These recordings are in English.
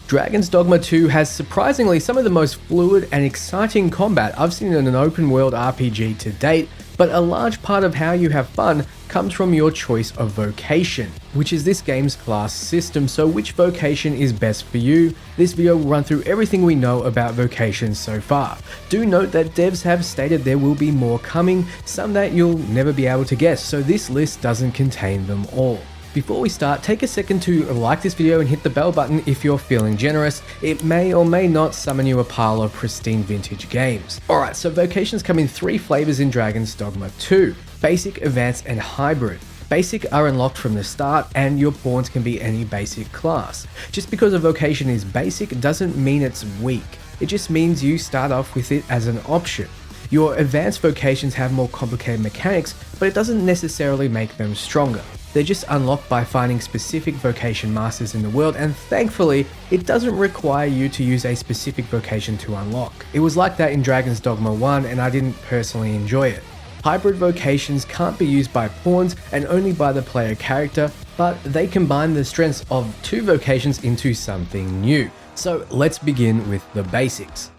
Dragon's Dogma 2 has surprisingly some of the most fluid and exciting combat I've seen in an open world RPG to date, but a large part of how you have fun comes from your choice of vocation, which is this game's class system. So which vocation is best for you? This video will run through everything we know about vocations so far. Do note that devs have stated there will be more coming, some that you'll never be able to guess, so this list doesn't contain them all. Before we start, take a second to like this video and hit the bell button if you're feeling generous. It may or may not summon you a pile of pristine vintage games. Alright, so vocations come in 3 flavors in Dragon's Dogma 2. Basic, Advanced, and Hybrid. Basic are unlocked from the start, and your pawns can be any basic class. Just because a vocation is basic doesn't mean it's weak. It just means you start off with it as an option. Your advanced vocations have more complicated mechanics, but it doesn't necessarily make them stronger. They're just unlocked by finding specific vocation masters in the world, and thankfully, it doesn't require you to use a specific vocation to unlock. It was like that in Dragon's Dogma 1, and I didn't personally enjoy it. Hybrid vocations can't be used by pawns and only by the player character, but they combine the strengths of 2 vocations into something new. So let's begin with the basics.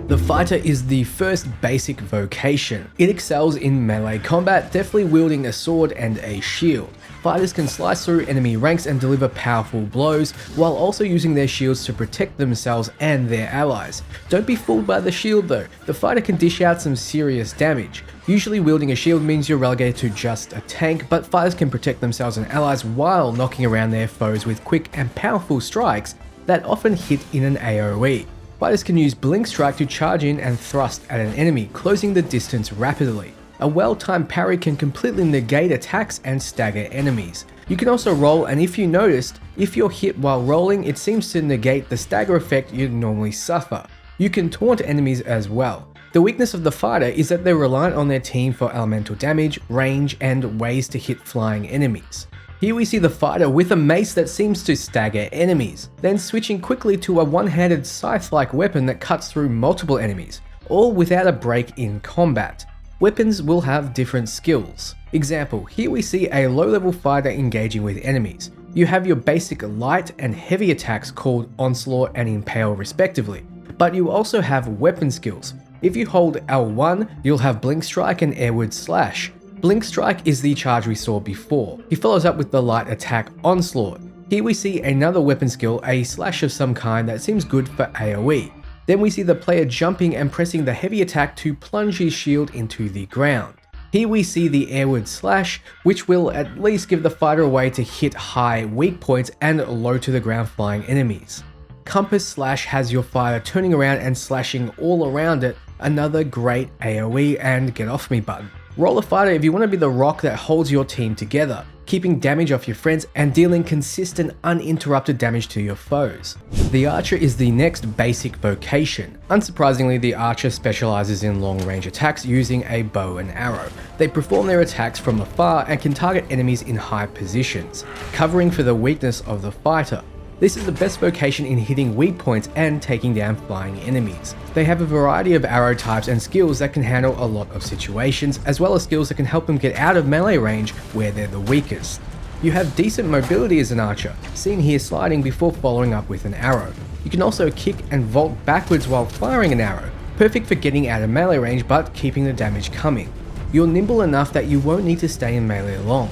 The Fighter is the first basic vocation. It excels in melee combat, deftly wielding a sword and a shield. Fighters can slice through enemy ranks and deliver powerful blows, while also using their shields to protect themselves and their allies. Don't be fooled by the shield though, the fighter can dish out some serious damage. Usually wielding a shield means you're relegated to just a tank, but fighters can protect themselves and allies while knocking around their foes with quick and powerful strikes that often hit in an AoE. Fighters can use Blink Strike to charge in and thrust at an enemy, closing the distance rapidly. A well-timed parry can completely negate attacks and stagger enemies. You can also roll, and if you noticed, if you're hit while rolling, it seems to negate the stagger effect you'd normally suffer. You can taunt enemies as well. The weakness of the fighter is that they're reliant on their team for elemental damage, range, and ways to hit flying enemies. Here we see the fighter with a mace that seems to stagger enemies, then switching quickly to a one-handed scythe-like weapon that cuts through multiple enemies, all without a break in combat. Weapons will have different skills. Example, here we see a low-level fighter engaging with enemies. You have your basic light and heavy attacks called Onslaught and Impale respectively, but you also have weapon skills. If you hold L1, you'll have Blink Strike and Airward Slash. Blink Strike is the charge we saw before. He follows up with the light attack Onslaught. Here we see another weapon skill, a slash of some kind that seems good for AoE. Then we see the player jumping and pressing the heavy attack to plunge his shield into the ground. Here we see the Airward Slash, which will at least give the fighter a way to hit high weak points and low to the ground flying enemies. Compass Slash has your fighter turning around and slashing all around it, another great AoE and get off me button. Roller Fighter if you want to be the rock that holds your team together, keeping damage off your friends and dealing consistent uninterrupted damage to your foes. The Archer is the next basic vocation. Unsurprisingly, the Archer specializes in long range attacks using a bow and arrow. They perform their attacks from afar and can target enemies in high positions, covering for the weakness of the fighter. This is the best vocation in hitting weak points and taking down flying enemies. They have a variety of arrow types and skills that can handle a lot of situations, as well as skills that can help them get out of melee range where they're the weakest. You have decent mobility as an archer, seen here sliding before following up with an arrow. You can also kick and vault backwards while firing an arrow, perfect for getting out of melee range but keeping the damage coming. You're nimble enough that you won't need to stay in melee long.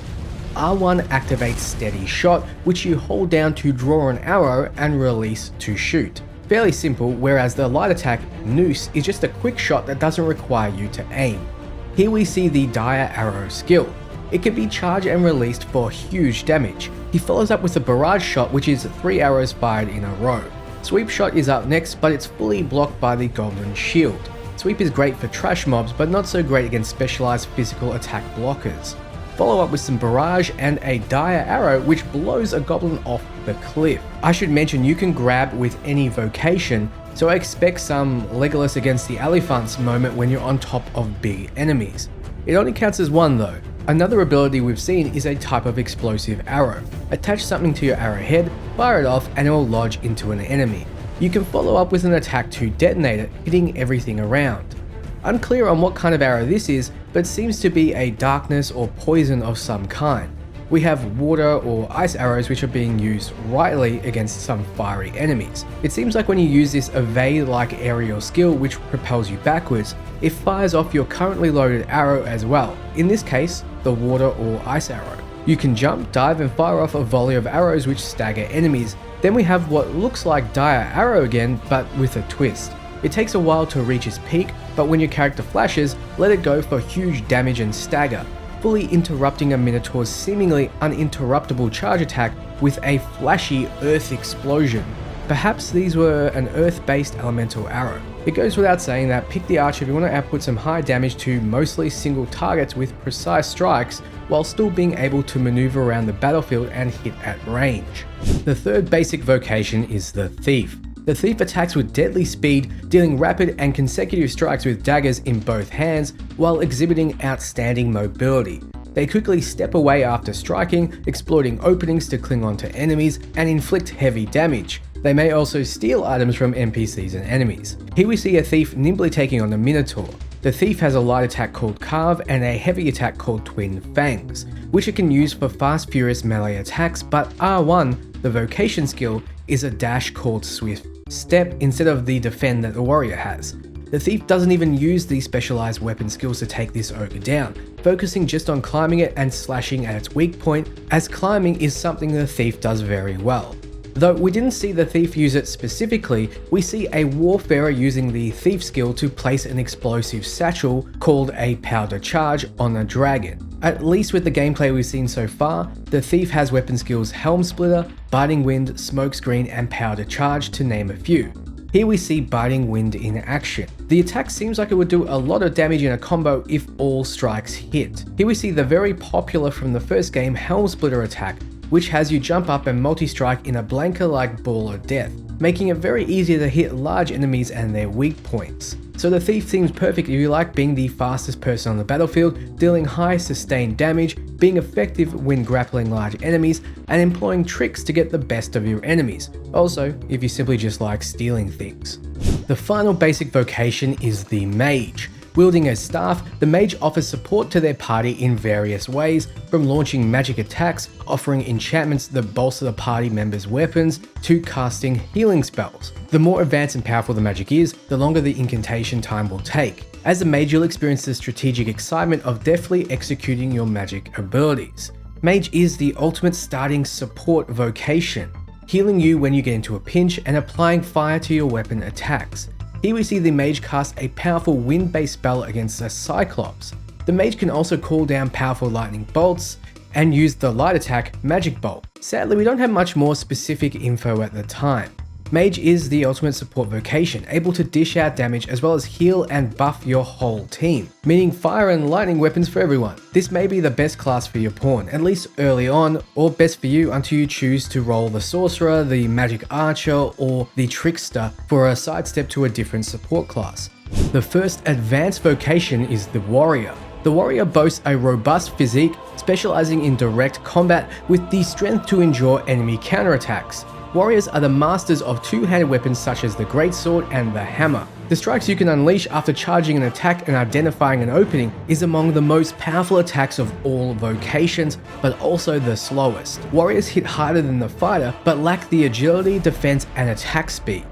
R1 activates Steady Shot, which you hold down to draw an arrow and release to shoot. Fairly simple, whereas the light attack Noose is just a quick shot that doesn't require you to aim. Here we see the Dire Arrow skill. It can be charged and released for huge damage. He follows up with a Barrage Shot, which is 3 arrows fired in a row. Sweep Shot is up next, but it's fully blocked by the Goblin Shield. Sweep is great for trash mobs, but not so great against specialized physical attack blockers. Follow up with some Barrage and a Dire Arrow, which blows a goblin off the cliff. I should mention you can grab with any vocation, so I expect some Legolas against the Elephants moment when you're on top of big enemies. It only counts as one though. Another ability we've seen is a type of explosive arrow. Attach something to your arrowhead, fire it off, and it will lodge into an enemy. You can follow up with an attack to detonate it, hitting everything around. Unclear on what kind of arrow this is, but seems to be a darkness or poison of some kind. we have water or ice arrows which are being used rightly against some fiery enemies. It seems like when you use this evade-like aerial skill which propels you backwards, it fires off your currently loaded arrow as well, in this case, the water or ice arrow. You can jump, dive and fire off a volley of arrows which stagger enemies. Then we have what looks like dire arrow again, but with a twist. It takes a while to reach its peak, but when your character flashes, let it go for huge damage and stagger, fully interrupting a Minotaur's seemingly uninterruptible charge attack with a flashy earth explosion. Perhaps these were an earth-based elemental arrow. It goes without saying that pick the archer if you want to output some high damage to mostly single targets with precise strikes, while still being able to maneuver around the battlefield and hit at range. The third basic vocation is the Thief. The Thief attacks with deadly speed, dealing rapid and consecutive strikes with daggers in both hands, while exhibiting outstanding mobility. They quickly step away after striking, exploiting openings to cling onto enemies and inflict heavy damage. They may also steal items from NPCs and enemies. Here we see a Thief nimbly taking on a Minotaur. The Thief has a light attack called Carve and a heavy attack called Twin Fangs, which it can use for fast furious melee attacks, but R1, the vocation skill, is a dash called Swift Step instead of the defend that the warrior has. The Thief doesn't even use these specialized weapon skills to take this ogre down, focusing just on climbing it and slashing at its weak point, as climbing is something the Thief does very well. Though we didn't see the Thief use it specifically, we see a Warfarer using the Thief skill to place an explosive satchel called a Powder Charge on a dragon. At least with the gameplay we've seen so far, the Thief has weapon skills Helm Splitter, Biting Wind, Smokescreen and Powder Charge to name a few. Here we see Biting Wind in action. The attack seems like it would do a lot of damage in a combo if all strikes hit. Here we see the very popular from the first game Helm Splitter attack, which has you jump up and multi-strike in a Blanka-like ball of death, making it very easy to hit large enemies and their weak points. So the Thief seems perfect if you like being the fastest person on the battlefield, dealing high sustained damage, being effective when grappling large enemies, and employing tricks to get the best of your enemies. Also, if you simply just like stealing things. The final basic vocation is the Mage. Wielding a staff, the Mage offers support to their party in various ways, from launching magic attacks, offering enchantments that bolster the party members' weapons, to casting healing spells. The more advanced and powerful the magic is, the longer the incantation time will take. As a Mage, you'll experience the strategic excitement of deftly executing your magic abilities. Mage is the ultimate starting support vocation, healing you when you get into a pinch and applying fire to your weapon attacks. Here we see the Mage cast a powerful wind-based spell against a Cyclops. The Mage can also call down powerful lightning bolts and use the light attack Magic Bolt. Sadly, we don't have much more specific info at the time. Mage is the ultimate support vocation, able to dish out damage as well as heal and buff your whole team, meaning fire and lightning weapons for everyone. This may be the best class for your pawn, at least early on, or best for you until you choose to roll the Sorcerer, the Magic Archer, or the Trickster for a sidestep to a different support class. The first advanced vocation is the Warrior. The Warrior boasts a robust physique, specializing in direct combat with the strength to endure enemy counterattacks. Warriors are the masters of two-handed weapons such as the Greatsword and the Hammer. The strikes you can unleash after charging an attack and identifying an opening is among the most powerful attacks of all vocations, but also the slowest. Warriors hit harder than the fighter, but lack the agility, defense, and attack speed.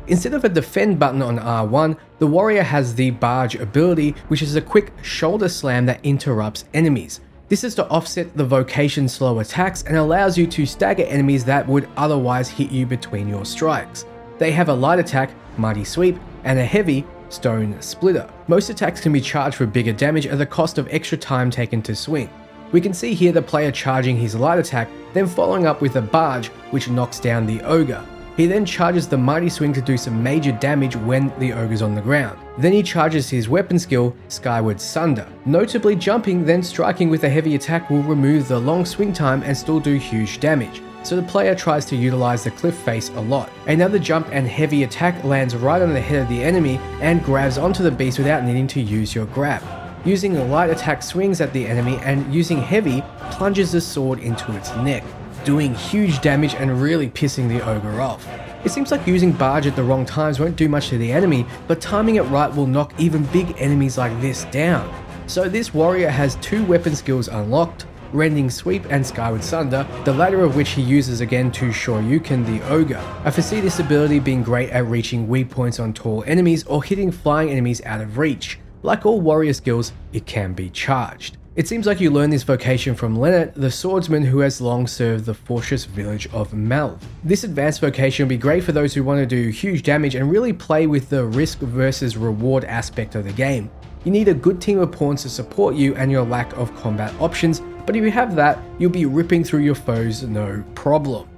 Instead of a defend button on R1, the Warrior has the Barge ability, which is a quick shoulder slam that interrupts enemies. This is to offset the vocation's slow attacks and allows you to stagger enemies that would otherwise hit you between your strikes. They have a light attack, Mighty Sweep, and a heavy, Stone Splitter. Most attacks can be charged for bigger damage at the cost of extra time taken to swing. We can see here the player charging his light attack, then following up with a barge, which knocks down the ogre. He then charges the Mighty Swing to do some major damage when the ogre's on the ground. Then he charges his weapon skill, Skyward Sunder. Notably, jumping then striking with a heavy attack will remove the long swing time and still do huge damage, so the player tries to utilize the cliff face a lot. Another jump and heavy attack lands right on the head of the enemy and grabs onto the beast without needing to use your grab. Using the light attack swings at the enemy and using heavy plunges the sword into its neck, doing huge damage and really pissing the ogre off. It seems like using barge at the wrong times won't do much to the enemy, but timing it right will knock even big enemies like this down. So this warrior has two weapon skills unlocked, Rending Sweep and Skyward Sunder, the latter of which he uses again to Shoryuken the Ogre. I foresee this ability being great at reaching weak points on tall enemies or hitting flying enemies out of reach. Like all warrior skills, it can be charged. It seems like you learn this vocation from Lennart, the swordsman who has long served the fortress village of Melv. This advanced vocation will be great for those who want to do huge damage and really play with the risk versus reward aspect of the game. You need a good team of pawns to support you and your lack of combat options, but if you have that, you'll be ripping through your foes no problem.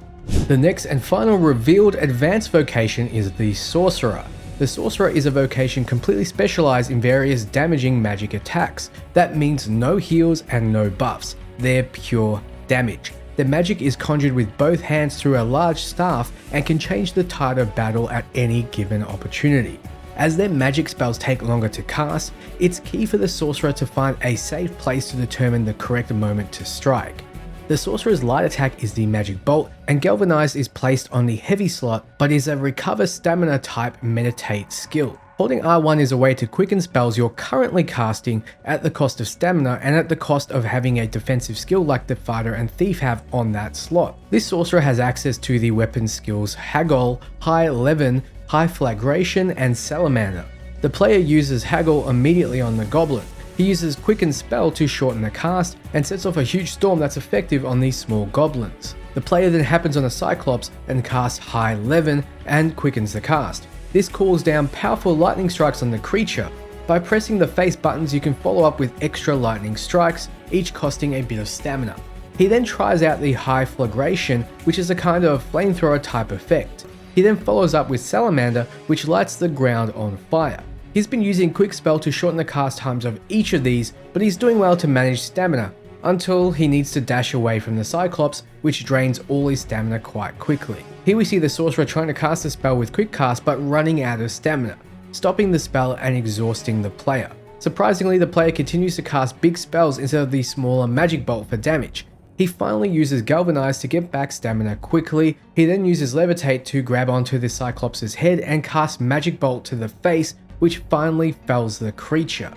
The next and final revealed advanced vocation is the Sorcerer. The Sorcerer is a vocation completely specialized in various damaging magic attacks. That means no heals and no buffs. They're pure damage. The magic is conjured with both hands through a large staff and can change the tide of battle at any given opportunity. As their magic spells take longer to cast, it's key for the Sorcerer to find a safe place to determine the correct moment to strike. The Sorcerer's light attack is the Magic Bolt, and Galvanized is placed on the heavy slot, but is a recover stamina type meditate skill. Holding R1 is a way to quicken spells you're currently casting at the cost of stamina and at the cost of having a defensive skill like the Fighter and Thief have on that slot. This Sorcerer has access to the weapon skills Haggle, High Levin, High Flagration, and Salamander. The player uses Haggle immediately on the Goblin. He uses Quicken Spell to shorten the cast and sets off a huge storm that's effective on these small goblins. The player then happens on a Cyclops and casts High Levin and quickens the cast. This calls down powerful lightning strikes on the creature. By pressing the face buttons, you can follow up with extra lightning strikes, each costing a bit of stamina. He then tries out the High Flagration, which is a kind of flamethrower type effect. He then follows up with Salamander, which lights the ground on fire. He's been using Quick Spell to shorten the cast times of each of these, but he's doing well to manage stamina, until he needs to dash away from the Cyclops, which drains all his stamina quite quickly. Here we see the Sorcerer trying to cast a spell with Quick Cast but running out of stamina, stopping the spell and exhausting the player. Surprisingly, the player continues to cast big spells instead of the smaller Magic Bolt for damage. He finally uses Galvanize to get back stamina quickly. He then uses Levitate to grab onto the Cyclops' head and cast Magic Bolt to the face, which finally fells the creature.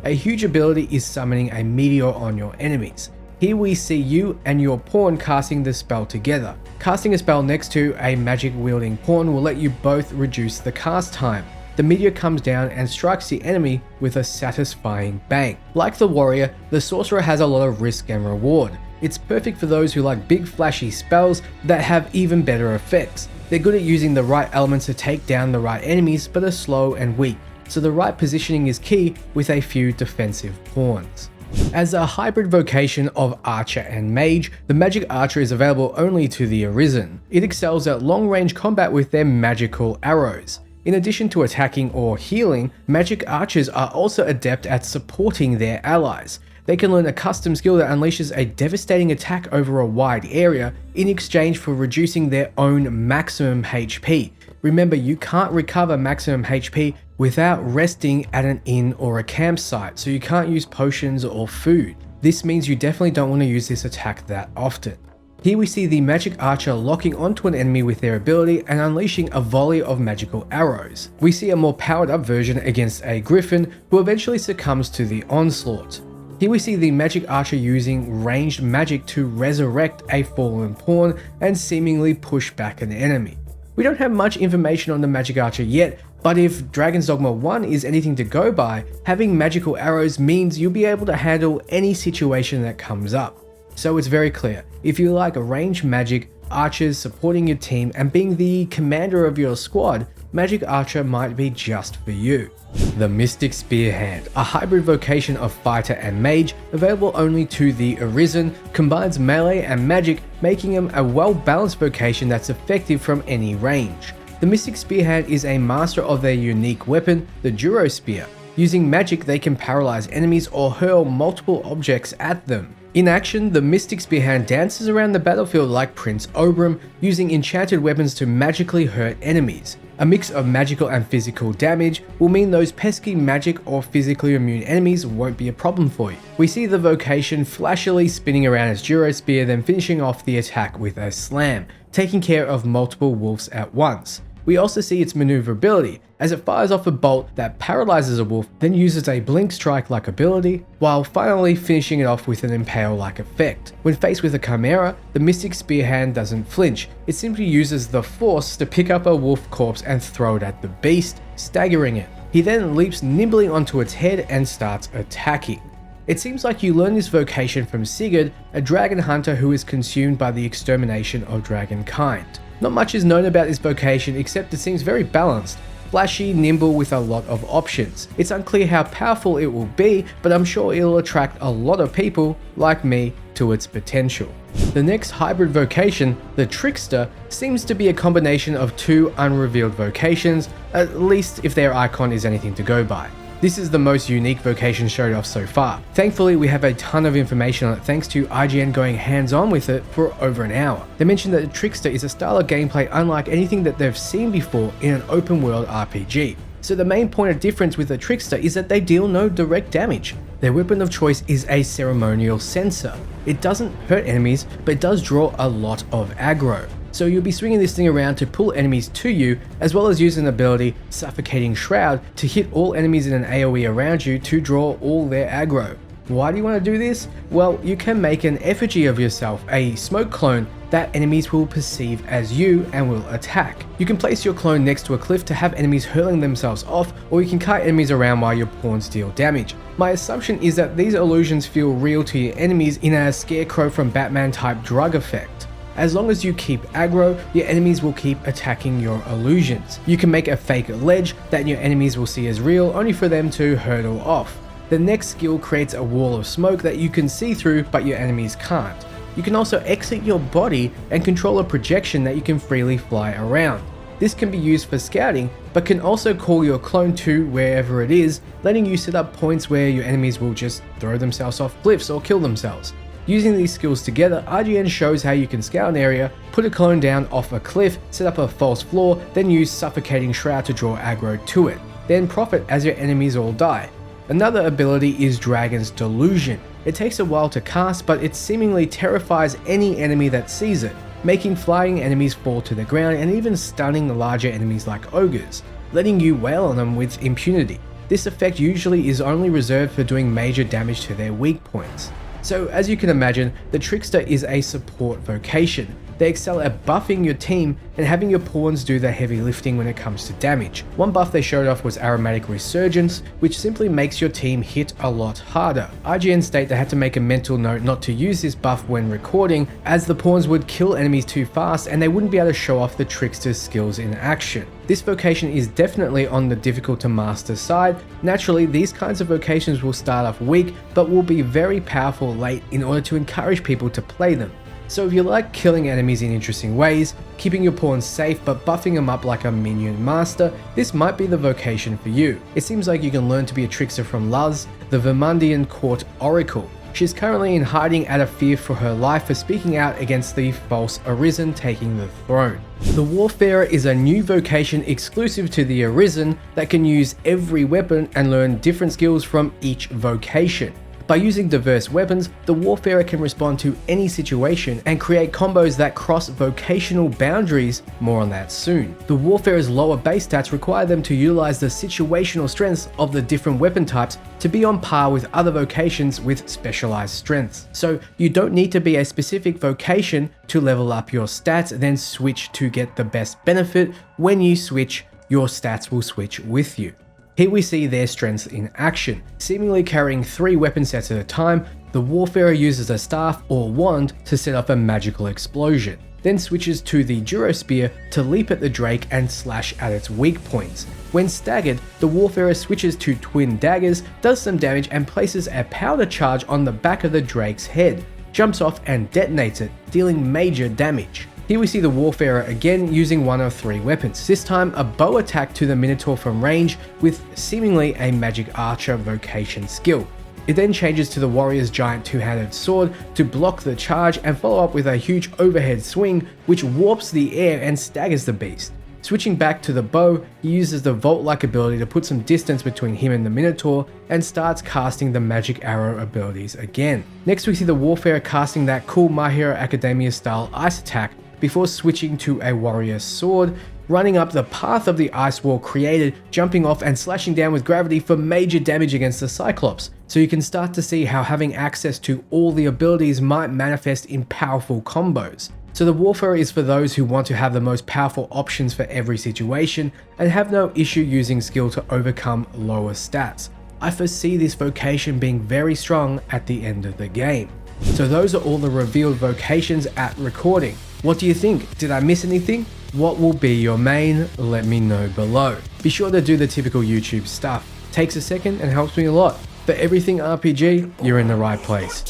A huge ability is summoning a meteor on your enemies. Here we see you and your pawn casting the spell together. Casting a spell next to a magic wielding pawn will let you both reduce the cast time. The meteor comes down and strikes the enemy with a satisfying bang. Like the warrior, the Sorcerer has a lot of risk and reward. It's perfect for those who like big flashy spells that have even better effects. They're good at using the right elements to take down the right enemies but are slow and weak, so the right positioning is key with a few defensive pawns. As a hybrid vocation of Archer and Mage, the Magic Archer is available only to the Arisen. It excels at long-range combat with their magical arrows. In addition to attacking or healing, Magic Archers are also adept at supporting their allies. They can learn a custom skill that unleashes a devastating attack over a wide area in exchange for reducing their own maximum HP. Remember, you can't recover maximum HP without resting at an inn or a campsite, so you can't use potions or food. This means you definitely don't want to use this attack that often. Here we see the Magic Archer locking onto an enemy with their ability and unleashing a volley of magical arrows. We see a more powered up version against a Griffin who eventually succumbs to the onslaught. Here we see the Magic Archer using ranged magic to resurrect a fallen pawn and seemingly push back an enemy. We don't have much information on the Magic Archer yet, but if Dragon Dogma 1 is anything to go by, having magical arrows means you'll be able to handle any situation that comes up. So it's very clear, if you like ranged magic, archers supporting your team and being the commander of your squad, Magic Archer might be just for you. The Mystic Spearhand, a hybrid vocation of fighter and mage, available only to the Arisen, combines melee and magic, making him a well-balanced vocation that's effective from any range. The Mystic Spearhand is a master of their unique weapon, the Duro Spear. Using magic, they can paralyze enemies or hurl multiple objects at them. In action, the Mystic Spearhand dances around the battlefield like Prince Obram, using enchanted weapons to magically hurt enemies. A mix of magical and physical damage will mean those pesky magic or physically immune enemies won't be a problem for you. We see the vocation flashily spinning around its Duro Spear, then finishing off the attack with a slam, taking care of multiple wolves at once. We also see its maneuverability, as it fires off a bolt that paralyzes a wolf, then uses a blink strike-like ability, while finally finishing it off with an impale-like effect. When faced with a chimera, the mystic Spearhand doesn't flinch. It simply uses the force to pick up a wolf corpse and throw it at the beast, staggering it. He then leaps nimbly onto its head and starts attacking. It seems like you learn this vocation from Sigurd, a dragon hunter who is consumed by the extermination of dragonkind. Not much is known about this vocation except it seems very balanced, flashy, nimble with a lot of options. It's unclear how powerful it will be, but I'm sure it'll attract a lot of people, like me, to its potential. The next hybrid vocation, the Trickster, seems to be a combination of two unrevealed vocations, at least if their icon is anything to go by. This is the most unique vocation showed off so far. Thankfully, we have a ton of information on it thanks to IGN going hands-on with it for over an hour. They mentioned that the Trickster is a style of gameplay unlike anything that they've seen before in an open-world RPG. So the main point of difference with the Trickster is that they deal no direct damage. Their weapon of choice is a ceremonial censer. It doesn't hurt enemies, but it does draw a lot of aggro. So you'll be swinging this thing around to pull enemies to you, as well as use an ability, Suffocating Shroud, to hit all enemies in an AoE around you to draw all their aggro. Why do you want to do this? Well, you can make an effigy of yourself, a smoke clone, that enemies will perceive as you and will attack. You can place your clone next to a cliff to have enemies hurling themselves off, or you can kite enemies around while your pawns deal damage. My assumption is that these illusions feel real to your enemies in a Scarecrow from Batman type drug effect. As long as you keep aggro, your enemies will keep attacking your illusions. You can make a fake ledge that your enemies will see as real, only for them to hurdle off. The next skill creates a wall of smoke that you can see through, but your enemies can't. You can also exit your body and control a projection that you can freely fly around. This can be used for scouting, but can also call your clone to wherever it is, letting you set up points where your enemies will just throw themselves off cliffs or kill themselves. Using these skills together, IGN shows how you can scout an area, put a clone down off a cliff, set up a false floor, then use Suffocating Shroud to draw aggro to it. Then profit as your enemies all die. Another ability is Dragon's Delusion. It takes a while to cast, but it seemingly terrifies any enemy that sees it, making flying enemies fall to the ground and even stunning the larger enemies like ogres, letting you wail on them with impunity. This effect usually is only reserved for doing major damage to their weak points. So as you can imagine, the Trickster is a support vocation. They excel at buffing your team and having your pawns do the heavy lifting when it comes to damage. One buff they showed off was Aromatic Resurgence, which simply makes your team hit a lot harder. IGN state they had to make a mental note not to use this buff when recording, as the pawns would kill enemies too fast and they wouldn't be able to show off the Trickster's skills in action. This vocation is definitely on the difficult to master side. Naturally, these kinds of vocations will start off weak, but will be very powerful late in order to encourage people to play them. So if you like killing enemies in interesting ways, keeping your pawns safe but buffing them up like a minion master, this might be the vocation for you. It seems like you can learn to be a trickster from Luz, the Vermundian court oracle. She's currently in hiding out of fear for her life for speaking out against the false Arisen taking the throne. The Warfarer is a new vocation exclusive to the Arisen that can use every weapon and learn different skills from each vocation. By using diverse weapons, the Warfarer can respond to any situation and create combos that cross vocational boundaries, more on that soon. The Warfarer's lower base stats require them to utilize the situational strengths of the different weapon types to be on par with other vocations with specialized strengths. So you don't need to be a specific vocation to level up your stats, then switch to get the best benefit. When you switch, your stats will switch with you. Here we see their strengths in action. Seemingly carrying 3 weapon sets at a time, the Warfarer uses a staff or wand to set off a magical explosion, then switches to the Duro Spear to leap at the Drake and slash at its weak points. When staggered, the Warfarer switches to twin daggers, does some damage and places a powder charge on the back of the Drake's head, jumps off and detonates it, dealing major damage. Here we see the Warfarer again using one of 3 weapons, this time a bow attack to the Minotaur from range with seemingly a magic archer vocation skill. It then changes to the Warrior's giant two-handed sword to block the charge and follow up with a huge overhead swing which warps the air and staggers the beast. Switching back to the bow, he uses the vault-like ability to put some distance between him and the Minotaur and starts casting the magic arrow abilities again. Next we see the Warfarer casting that cool My Hero Academia style ice attack before switching to a warrior's sword, running up the path of the ice wall created, jumping off and slashing down with gravity for major damage against the Cyclops. So you can start to see how having access to all the abilities might manifest in powerful combos. So the Warfare is for those who want to have the most powerful options for every situation and have no issue using skill to overcome lower stats. I foresee this vocation being very strong at the end of the game. So those are all the revealed vocations at recording. What do you think? Did I miss anything? What will be your main? Let me know below. Be sure to do the typical YouTube stuff. Takes a second and helps me a lot. For everything RPG, you're in the right place.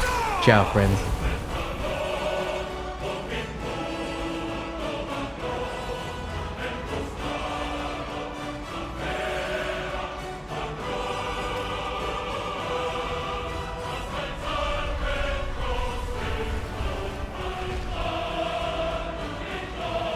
Ciao friends.